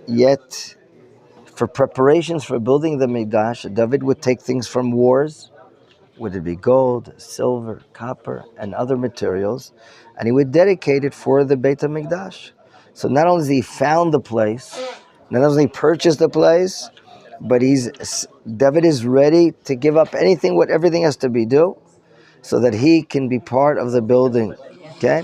Yet, for preparations for building the Mikdash, David would take things from wars, would it be gold, silver, copper, and other materials, and he would dedicate it for the Beit HaMikdash. So not only has he found the place, not only purchased the place, but David is ready to give up everything has to be due, so that he can be part of the building. Okay?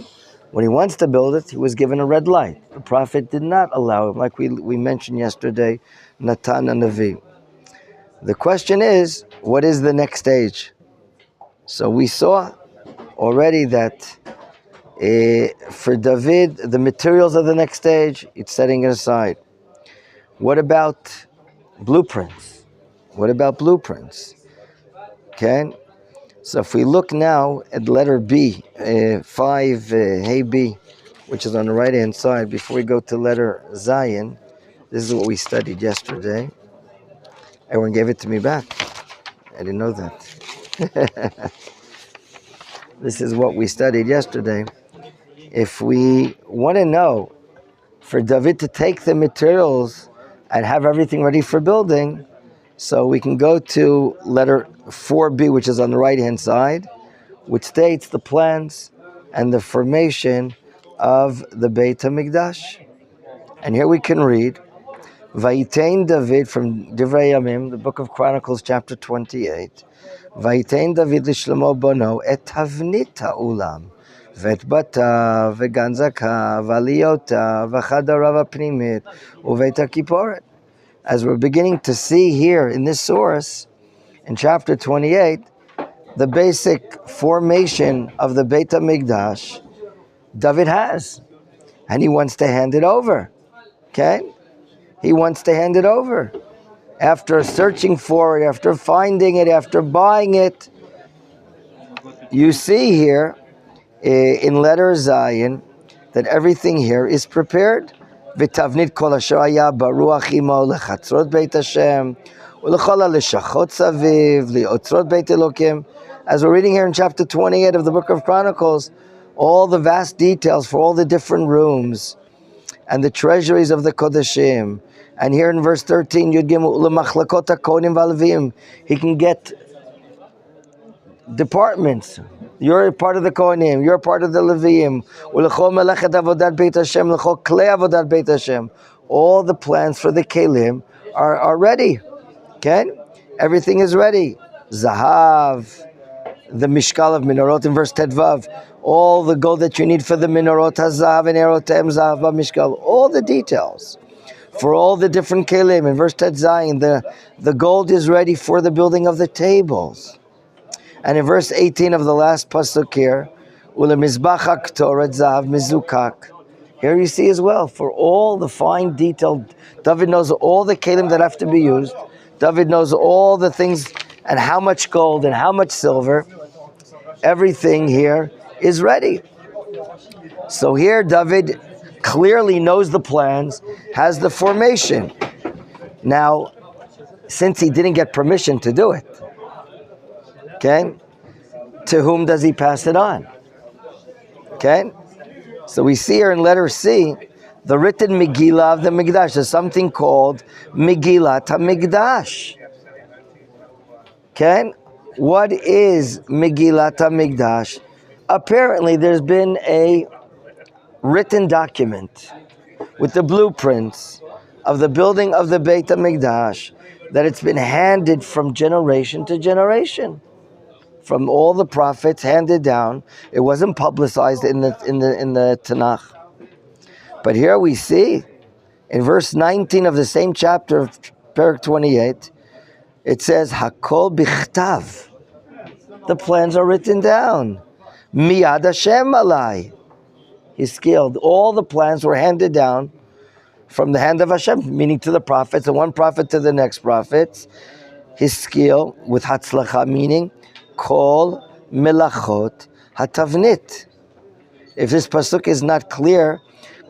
When he wants to build it, he was given a red light. The prophet did not allow him, like we mentioned yesterday, Natan and Navi. The question is, what is the next stage? So we saw already that for David, the materials of the next stage, it's setting it aside. What about blueprints? What about blueprints? Okay? So if we look now at letter B, 5, hey B, which is on the right-hand side, before we go to letter Zion, this is what we studied yesterday. Everyone gave it to me back. I didn't know that. This is what we studied yesterday. If we want to know, for David to take the materials and have everything ready for building, so we can go to letter 4b, which is on the right-hand side, which states the plans and the formation of the Beit HaMikdash. And here we can read, Vayitain David from Divrei Yamim, the book of Chronicles, chapter 28. Vayitain David l'shlomo bono et tavnit ha'ulam ואת בתיו וגן זכיו ועליותיו וחדריו הפנימית ובית הכיפורת. As we're beginning to see here in this source, in chapter 28, the basic formation of the Beit HaMikdash, David has. And he wants to hand it over. Okay? He wants to hand it over. After searching for it, after finding it, after buying it, you see here, in letter Zion, that everything here is prepared. ותבנית כל אשר היה ברוח עמו לחצרות בית השם ולכל הלשכות סביב לאוצרות בית אלוקים. As we're reading here in chapter 28 of the book of Chronicles, all the vast details for all the different rooms and the treasuries of the Kodeshim. And here in verse 13, Yud Gimel u'lemachlakot hakohanim v'alevim, he can get departments. You're part of the Kohanim, you're part of the Leviim. Ulechol melechet avodat Beit Hashem, lechol klei avodat Beit Hashem. All the plans for the Kelim are ready. Okay? Everything is ready. Zahav, the Mishkal of Minorot in verse Tedvav, all the gold that you need for the Minorot, Hazav and Erotem, Zahav, Mishkal, all the details. For all the different Kelim, in verse Ted Zayin, the gold is ready for the building of the tables. And in verse 18 of the last pasuk here, ulemizbach haktoret zahav mizukak. Here you see as well, for all the fine detailed, David knows all the kelim that have to be used. David knows all the things and how much gold and how much silver. Everything here is ready. So here David clearly knows the plans, has the formation. Now, since he didn't get permission to do it, okay, to whom does he pass it on? Okay, so we see here in letter C, the written Megillah of the Mikdash. There's something called Megillat HaMikdash. Okay, what is Megillat HaMikdash? Apparently there's been a written document with the blueprints of the building of the Beit HaMikdash that it's been handed from generation to generation. From all the prophets handed down. It wasn't publicized in the Tanakh. But here we see, in verse 19 of the same chapter of Perek 28, it says, Hakol bichtav. The plans are written down. Miyad Hashem alai. He's skilled. All the plans were handed down from the hand of Hashem, meaning to the prophets, and one prophet to the next prophet. His skill with Hatzlacha, meaning Kol melachot hatavnit. If this pasuk is not clear,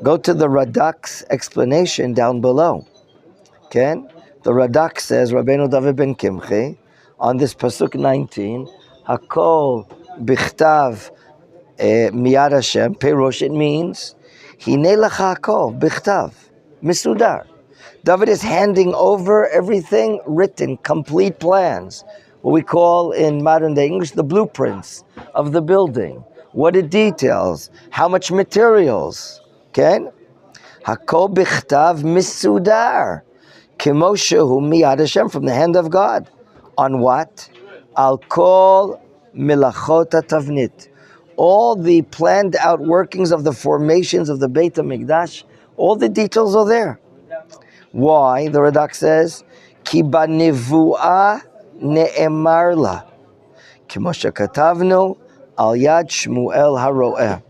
go to the Radak's explanation down below. Okay? The Radak says, Rabbeinu David ben Kimchi, on this pasuk 19, Hakol bichtav miyad Hashem, Perush, it means Hine lecha hakol bichtav misudar. David is handing over everything written, complete plans, what we call in modern day English the blueprints of the building, what it details, how much materials. Okay? Hakol bichtav misudar. Kimoshehu miyad Hashem, from the hand of God. On what? Al kol milachot tavnit. All the planned out workings of the formations of the Beit HaMikdash, all the details are there. Why? The Radak says, Ki banivuah ne'emar la, Kimo shekatavnu al yad Shmuel haro'eh.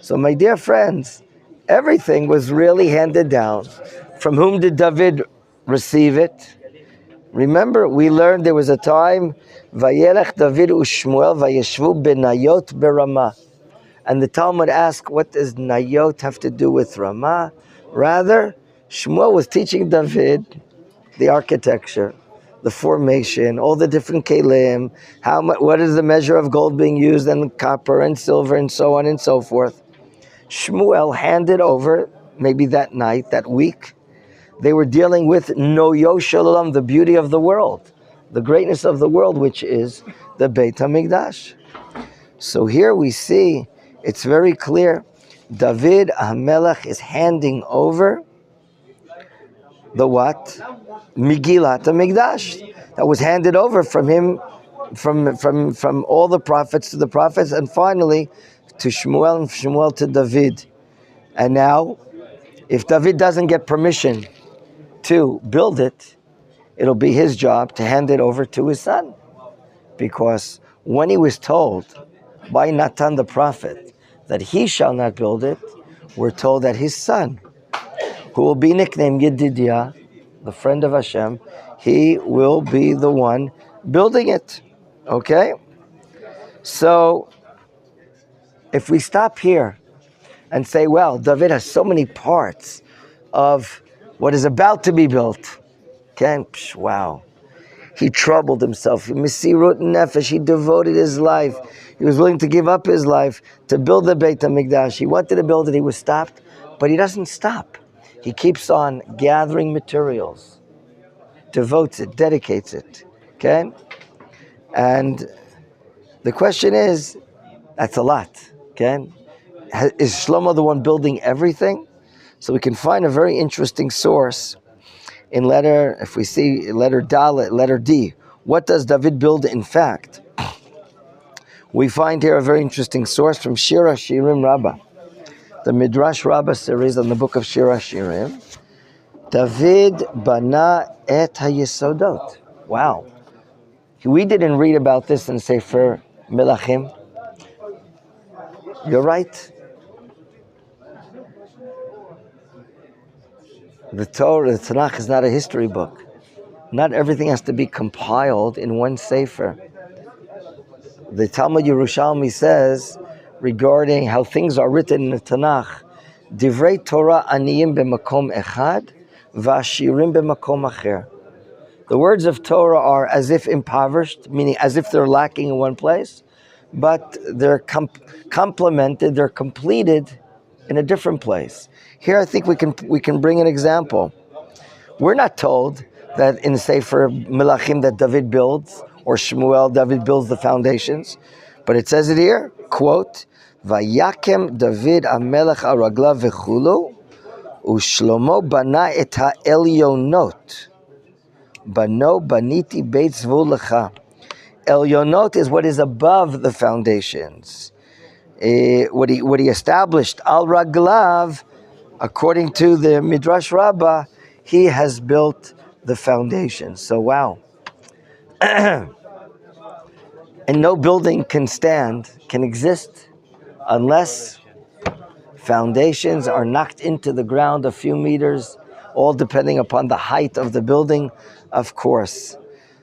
So my dear friends, everything was really handed down. From whom did David receive it? Remember, we learned there was a time, Vayelech David u'Shmuel vayeshvu benayot beRamah. And the Talmud asked, what does Nayot have to do with Ramah? Rather, Shmuel was teaching David the architecture, the formation, all the different kelim, what is the measure of gold being used, and copper and silver and so on and so forth. Shmuel handed over, maybe that night, that week, they were dealing with Noyo Shalom, the beauty of the world, the greatness of the world, which is the Beit HaMikdash. So here we see, it's very clear, David HaMelech is handing over the what? Megillat HaMikdash. That was handed over from him, from all the prophets to the prophets, and finally to Shmuel, and Shmuel to David. And now, if David doesn't get permission to build it, it'll be his job to hand it over to his son. Because when he was told by Natan the prophet that he shall not build it, we're told that his son, who will be nicknamed Yedidiah, the friend of Hashem, he will be the one building it. Okay? So, if we stop here and say, well, David has so many parts of what is about to be built. Okay? Wow. He troubled himself. Mesirut nefesh. He devoted his life. He was willing to give up his life to build the Beit HaMikdash. He wanted to build it. He was stopped. But he doesn't stop. He keeps on gathering materials. Devotes it. Dedicates it. Okay? And the question is, that's a lot. Okay? Is Shlomo the one building everything? So we can find a very interesting source in letter, if we see letter Dalet, letter D. What does David build in fact? We find here a very interesting source from Shir HaShirim Rabbah, the Midrash Rabbah series on the book of Shir HaShirim. David bana et hayesodot. Wow. We didn't read about this in Sefer Melachim. You're right. The Torah, the Tanakh, is not a history book. Not everything has to be compiled in one Sefer. The Talmud Yerushalmi says, regarding how things are written in the Tanakh, Divrei Torah aniyim b'makom echad, v'ashirim b'makom acher. The words of Torah are as if impoverished, meaning as if they're lacking in one place, but they're complemented, they're completed in a different place. Here I think we can bring an example. We're not told that in Sefer Melachim that David builds, or Shmuel, David builds the foundations, but it says it here, quote, Vayakem David HaMelech araglav v'chulu, u'shlomo bana et ha'elyonot, bano baniti beit zvu lecha. Elyonot is what is above the foundations. What he established, al raglav, according to the Midrash Rabbah, he has built the foundation. So wow. And no building can exist, unless foundations are knocked into the ground a few meters, all depending upon the height of the building, of course.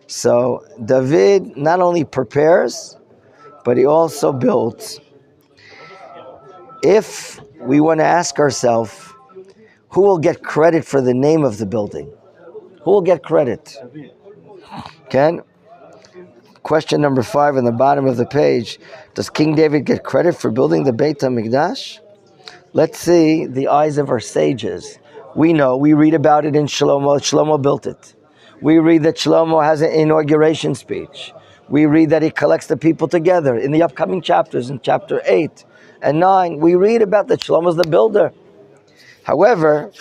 So David not only prepares, but he also builds. If we want to ask ourselves, who will get credit for the name of the building? Who will get credit? Ken? Question number 5 on the bottom of the page. Does King David get credit for building the Beit HaMikdash? Let's see the eyes of our sages. We know, we read about it in Shlomo. Shlomo built it. We read that Shlomo has an inauguration speech. We read that he collects the people together. In the upcoming chapters, in chapter 8 and 9, we read about that Shlomo's the builder. However,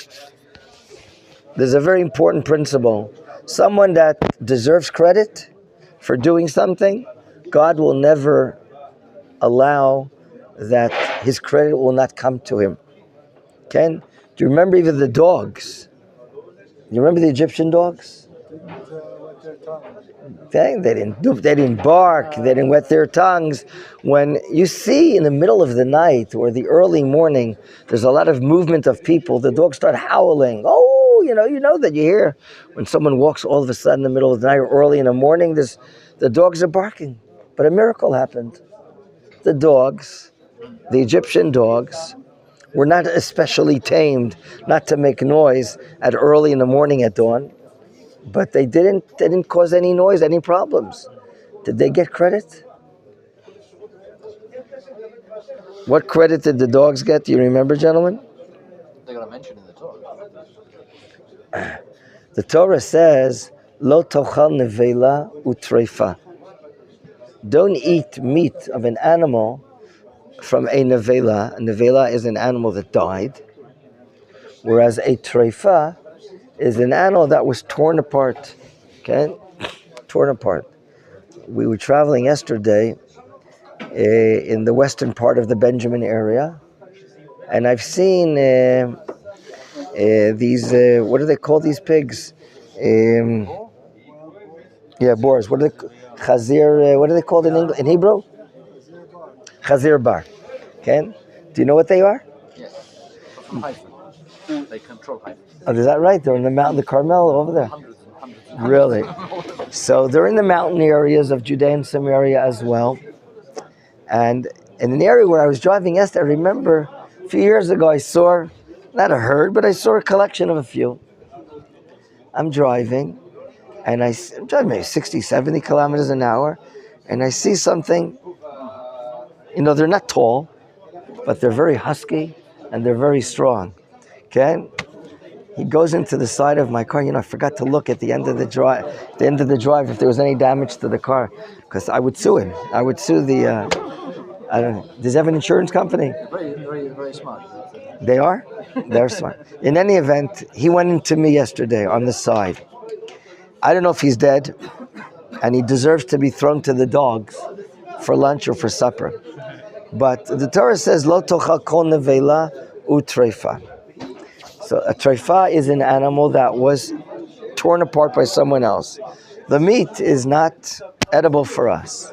there's a very important principle. Someone that deserves credit for doing something, God will never allow that his credit will not come to him. Ken, do you remember even the dogs? You remember the Egyptian dogs? They didn't bark, they didn't wet their tongues. When you see in the middle of the night or the early morning, there's a lot of movement of people, the dogs start howling. Oh, you know that you hear when someone walks all of a sudden in the middle of the night or early in the morning, the dogs are barking. But a miracle happened. The dogs, the Egyptian dogs, were not especially tamed not to make noise at early in the morning at dawn, but they didn't cause any noise, any problems. Did they get credit? What credit did the dogs get? Do you remember, gentlemen? They got a mention in the Torah. The Torah says, "Lo tochal nevela utreifa." Don't eat meat of an animal from a nevela. A nevela is an animal that died, whereas a treifa is an animal that was torn apart. Okay, torn apart. We were traveling yesterday in the western part of the Benjamin area, and I've seen these. What do they call these pigs? Boars. What are they? Chazir. What are they called in Hebrew? Chazir bar. Ken, do you know what they are? Yes. From Haifa. They control Haifa. Oh, is that right? They're in the mountain, the Carmel over there. Hundreds and hundreds. Really? So they're in the mountain areas of Judea and Samaria as well. And in an area where I was driving yesterday, I remember a few years ago I saw, not a herd, but I saw a collection of a few. I'm driving, and I'm driving maybe 60, 70 kilometers an hour, and I see something, they're not tall, but they're very husky, and they're very strong. Okay? He goes into the side of my car. I forgot to look at the end of the drive. If there was any damage to the car, because I would sue him. I would sue the. I don't know. Does he have an insurance company? Very, very, very smart. They are. They're smart. In any event, he went into me yesterday on the side. I don't know if he's dead, and he deserves to be thrown to the dogs for lunch or for supper. But the Torah says, "Lo tochal kol nevela utreifa." So a treifa is an animal that was torn apart by someone else. The meat is not edible for us.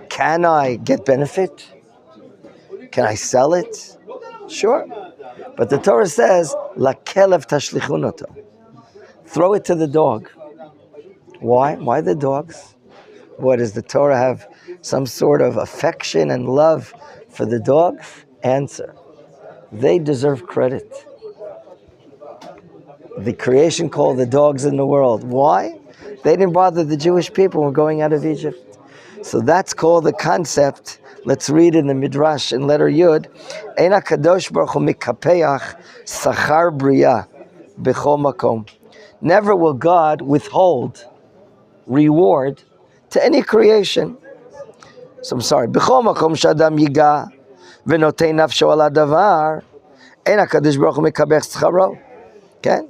Can I get benefit? Can I sell it? Sure. But the Torah says, "La kelev tashlichunoto." Throw it to the dog. Why? Why the dogs? What, does the Torah have some sort of affection and love for the dogs? Answer. They deserve credit. The creation called the dogs in the world. Why? They didn't bother the Jewish people who were going out of Egypt. So that's called the concept. Let's read in the Midrash in letter Yud. Eina kadosh baruch hu mikapeach sachar bria b'chol makom. Never will God withhold reward to any creation. So I'm sorry. B'chol makom shadam yiga v'notei nafsho ala davar. Eina kadosh baruch hu mikapeach scharo. Okay?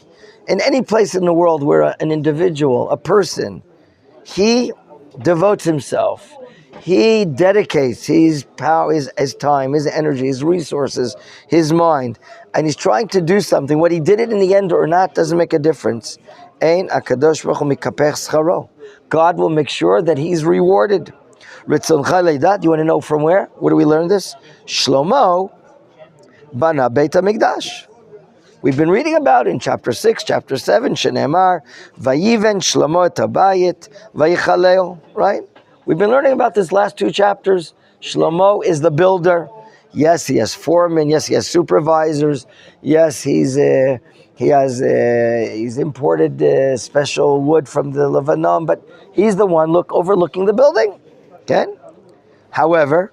In any place in the world where an individual, a person, he devotes himself, he dedicates his power, his time, his energy, his resources, his mind, and he's trying to do something. What he did it in the end or not doesn't make a difference. Ein akadosh baruch hu mikapech scharo. God will make sure that he's rewarded. Ritzoncha leidat. You want to know from where? Where do we learn this? Shlomo bana Beit HaMikdash. We've been reading about in chapter 6, chapter 7, Shenemar, Vayiven Shlomo et habayit, Vayichaleo, right? We've been learning about this last two chapters. Shlomo is the builder. Yes, he has foremen. Yes, he has supervisors. Yes, he's imported special wood from the Lebanon, but he's the one overlooking the building. Okay? However,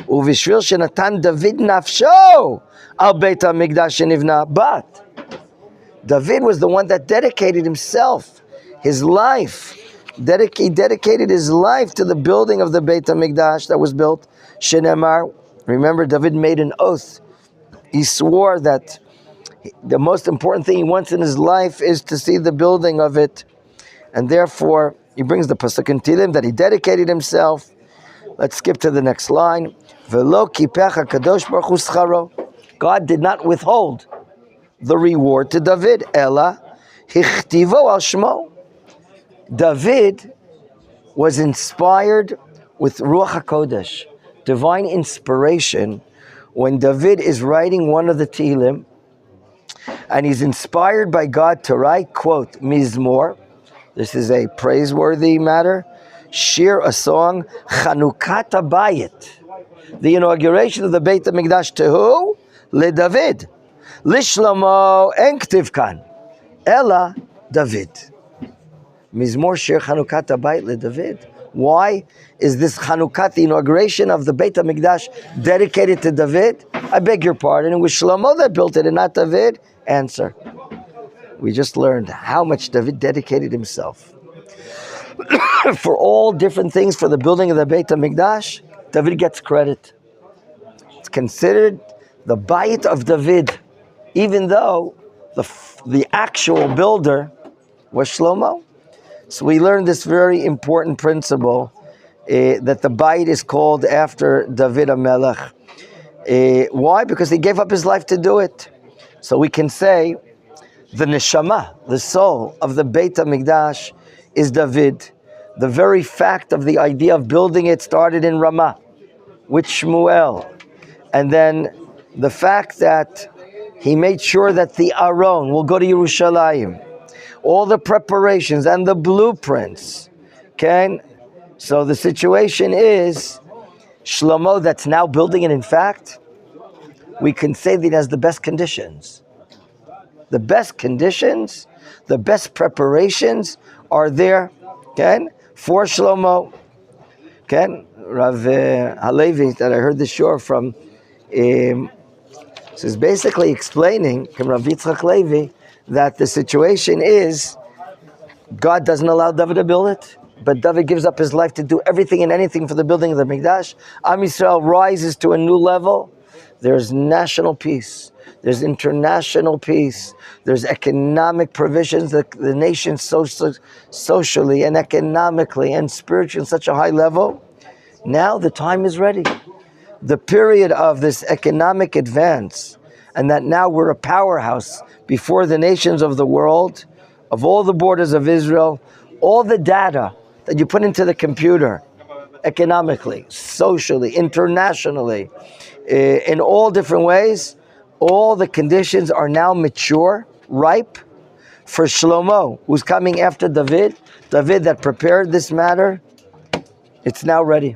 ובשביל שנתן דוד נפשו על בית המקדש שנבנה. But David was the one that dedicated himself, his life. He dedicated his life to the building of the Beit HaMikdash that was built. Shenemar, remember David made an oath. He swore that the most important thing he wants in his life is to see the building of it. And therefore, he brings the pasuk in Tehillim that he dedicated himself. Let's skip to the next line. V'lo kipech HaKadosh Baruch Hu scharo. God did not withhold the reward to David. Ela hichtivo al shmo. David was inspired with Ruach HaKodesh, divine inspiration, when David is writing one of the Tehillim, and he's inspired by God to write, quote, Mizmor. This is a praiseworthy matter. Shir, a song, Chanukat HaBayit. The inauguration of the Beit HaMikdash to who? LeDavid. Lishlomo en ktiv kan. Ela David. Mizmor Shir Chanukat HaBayit LeDavid. Why is this Chanukat, the inauguration of the Beit HaMikdash, dedicated to David? I beg your pardon. It was Shlomo that built it and not David. Answer. We just learned how much David dedicated himself. For all different things for the building of the Beit HaMikdash, David gets credit. It's considered the Bayit of David, even though the actual builder was Shlomo. So we learned this very important principle, that the Bayit is called after David HaMelech. Why? Because he gave up his life to do it. So we can say the neshama, the soul of the Beit HaMikdash is David. The very fact of the idea of building it started in Ramah with Shmuel. And then the fact that he made sure that the Aron will go to Yerushalayim. All the preparations and the blueprints. Okay? So the situation is Shlomo that's now building it. In fact, we can say that it has the best conditions. The best conditions, the best preparations are there, okay, for Shlomo. Okay, Rav Halevi that I heard the shore from, is basically explaining, from Rav Yitzchak Levi, that the situation is God doesn't allow David to build it, but David gives up his life to do everything and anything for the building of the Mikdash. Am Yisrael rises to a new level. There's national peace. There's international peace. There's economic provisions that the nation socially and economically and spiritually at such a high level. Now the time is ready. The period of this economic advance, and that now we're a powerhouse before the nations of the world, of all the borders of Israel, all the data that you put into the computer, economically, socially, internationally, in all different ways, all the conditions are now mature, ripe for Shlomo, who's coming after David. David that prepared this matter, it's now ready.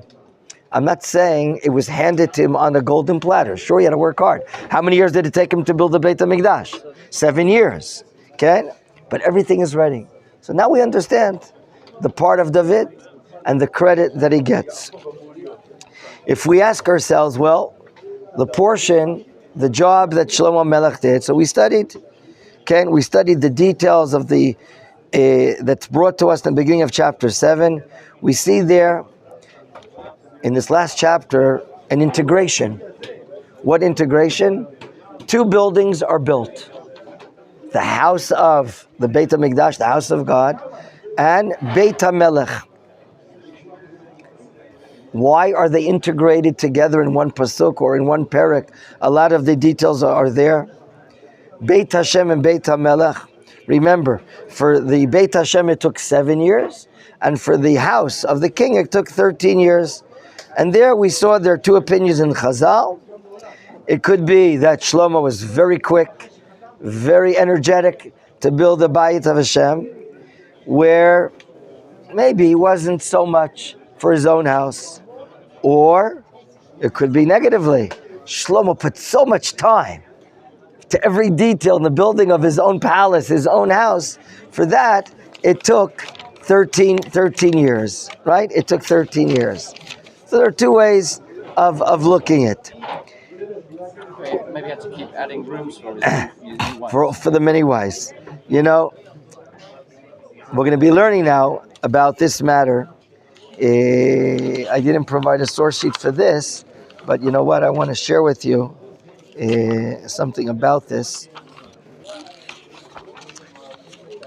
I'm not saying it was handed to him on a golden platter. Sure, he had to work hard. How many years did it take him to build the Beit HaMikdash? 7 years. Okay? But everything is ready. So now we understand the part of David and the credit that he gets. If we ask ourselves, well, the portion, the job that Shlomo Melech did, so we studied the details of the that's brought to us in the beginning of chapter 7. We see there in this last chapter an integration. What integration? 2 buildings are built. The house of the Beit HaMikdash, the house of God, and Beit HaMelech. Why are they integrated together in one pasuk or in one parak? A lot of the details are there. Beit Hashem and Beit HaMelech. Remember, for the Beit Hashem it took 7 years, and for the house of the king it took 13 years. And there we saw there are 2 opinions in Chazal. It could be that Shlomo was very quick, very energetic to build the Bayit of Hashem, where maybe he wasn't so much for his own house. Or it could be negatively. Shlomo put so much time to every detail in the building of his own palace, his own house. For that, it took 13 years, right? It took 13 years. So there are 2 ways of looking at. Maybe you have to keep adding rooms for his new wives. For the many wives. You know, we're going to be learning now about this matter. I didn't provide a source sheet for this, but you know what? I want to share with you something about this.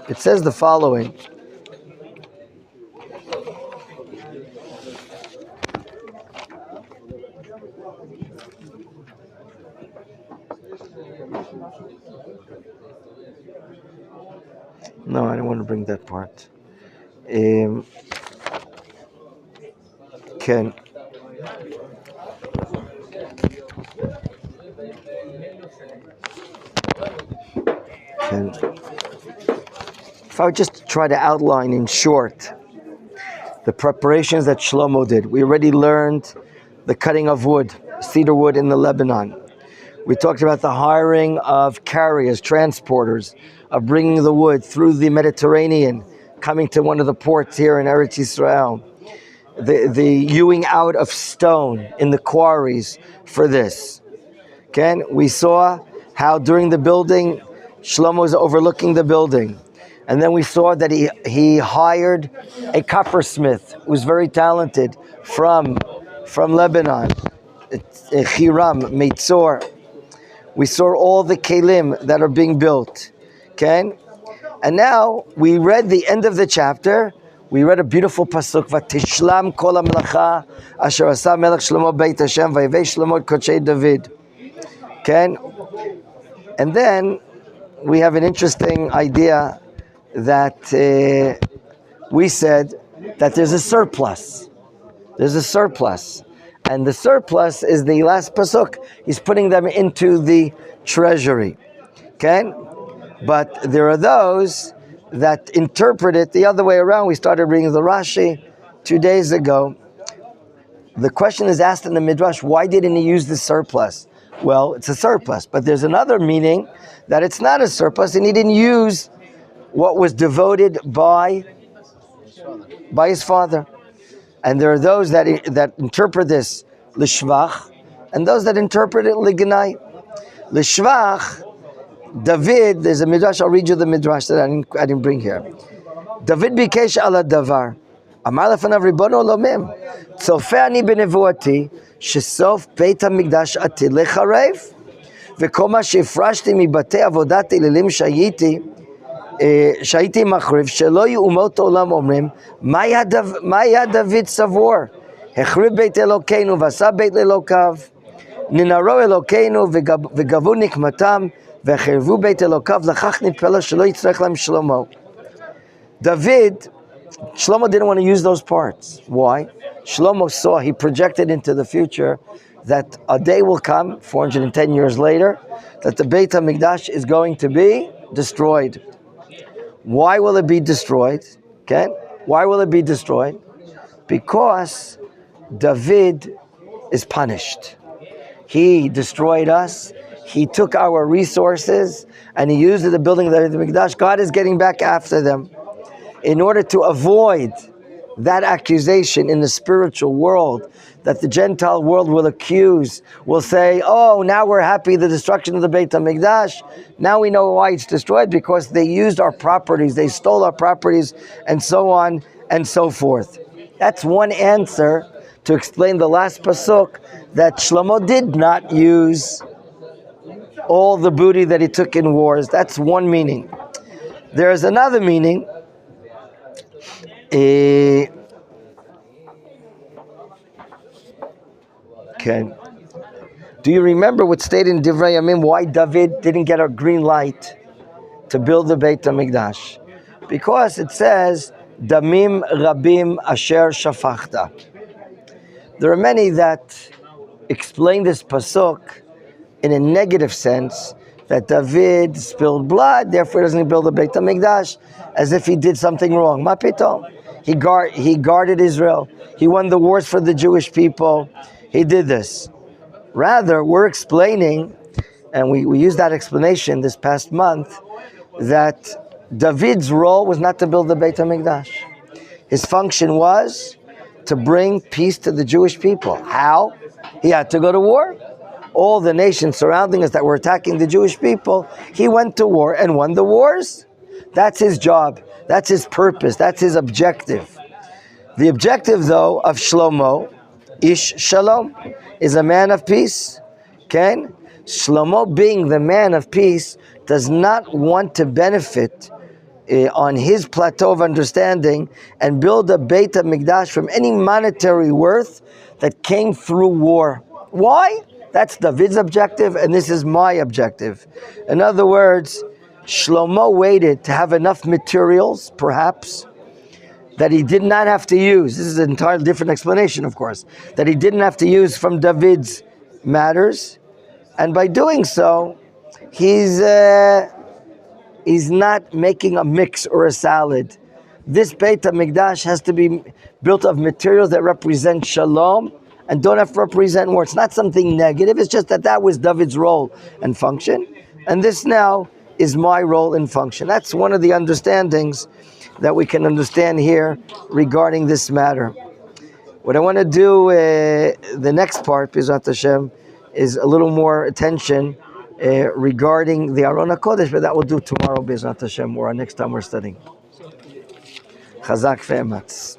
It says the following. No, I don't want to bring that part. Ken. If I would just try to outline in short the preparations that Shlomo did. We already learned the cutting of wood, cedar wood in the Lebanon. We talked about the hiring of carriers, transporters, of bringing the wood through the Mediterranean, coming to one of the ports here in Eretz Yisrael. The hewing out of stone in the quarries for this. Okay? We saw how during the building, Shlomo was overlooking the building. And then we saw that he hired a coppersmith who was very talented from Lebanon, Hiram, Meitzor. We saw all the kelim that are being built. Okay? And now we read the end of the chapter. We read a beautiful pasuk, Vatishlam kol hamelacha asher asa melech Shlomo beit Hashem vayivei Shlomo et kodshei David. Okay? And then we have an interesting idea that we said that there's a surplus. There's a surplus. And the surplus is the last pasuk. He's putting them into the treasury. Okay? But there are those that interpret it the other way around. We started reading the Rashi 2 days ago. The question is asked in the Midrash, why didn't he use the surplus? Well, it's a surplus. But there's another meaning that it's not a surplus and he didn't use what was devoted by his father. And there are those that interpret this l'shvach, and those that interpret it l'gnai. L'shvach, David, there's a midrash, I'll read you the midrash that I didn't bring here. David bikesh ala davar, amar lefanav ribono olamim, tzofeh ani b'nevuati, shesof beit hamikdash atid lecharev, v'kol ma שהפרשתי מבתי עבודת אלילים שהייתי מחריב, שלא יהיו אומות העולם אומרים, מה היה דוד סבור? החריב בית אלוקינו ועשה בית לאלוקיו, ננערו אלוקינו וגבו נקמתם, והחריבו בית אלוקיו, לכך נתפלל שלא יצטרך להם שלמה. Shlomo didn't want to use those parts. Why? Shlomo saw, he projected into the future that a day will come, 410 years later, that the Beit HaMikdash is going to be destroyed. Why will it be destroyed? Okay? Why will it be destroyed? Because David is punished. He destroyed us. He took our resources and he used it to building the Mikdash. God is getting back after them. In order to avoid that accusation in the spiritual world, that the Gentile world will accuse, will say, oh, now we're happy the destruction of the Beit HaMikdash. Now we know why it's destroyed, because they used our properties, they stole our properties, and so on and so forth. That's one answer to explain the last pasuk, that Shlomo did not use all the booty that he took in wars. That's one meaning. There is another meaning. Okay. Do you remember what stated in Divrei Yamim why David didn't get a green light to build the Beit HaMikdash? Because it says, Damim Rabim Asher Shafachta. There are many that explain this pasuk in a negative sense, that David spilled blood, therefore he doesn't build the Beit HaMikdash, as if he did something wrong. Ma pitom. He guarded Israel. He won the wars for the Jewish people. He did this. Rather, we're explaining, and we used that explanation this past month, that David's role was not to build the Beit HaMikdash. His function was to bring peace to the Jewish people. How? He had to go to war. All the nations surrounding us that were attacking the Jewish people, he went to war and won the wars. That's his job. That's his purpose. That's his objective. The objective, though, of Shlomo, Ish Shalom, is a man of peace. Okay? Shlomo, being the man of peace, does not want to benefit on his plateau of understanding and build a Beit HaMikdash from any monetary worth that came through war. Why? That's David's objective, and this is my objective. In other words, Shlomo waited to have enough materials, perhaps, that he did not have to use. This is an entirely different explanation, of course, that he didn't have to use from David's matters, and by doing so, he's not making a mix or a salad. This Beit HaMikdash has to be built of materials that represent shalom and don't have to represent war. It's not something negative, it's just that was David's role and function, and this now is my role and function. That's one of the understandings that we can understand here regarding this matter. What I want to do, the next part, B'ezrat Hashem, is a little more attention regarding the Aron HaKodesh, but that we'll do tomorrow, B'ezrat Hashem, or next time we're studying. Chazak ve'ematz.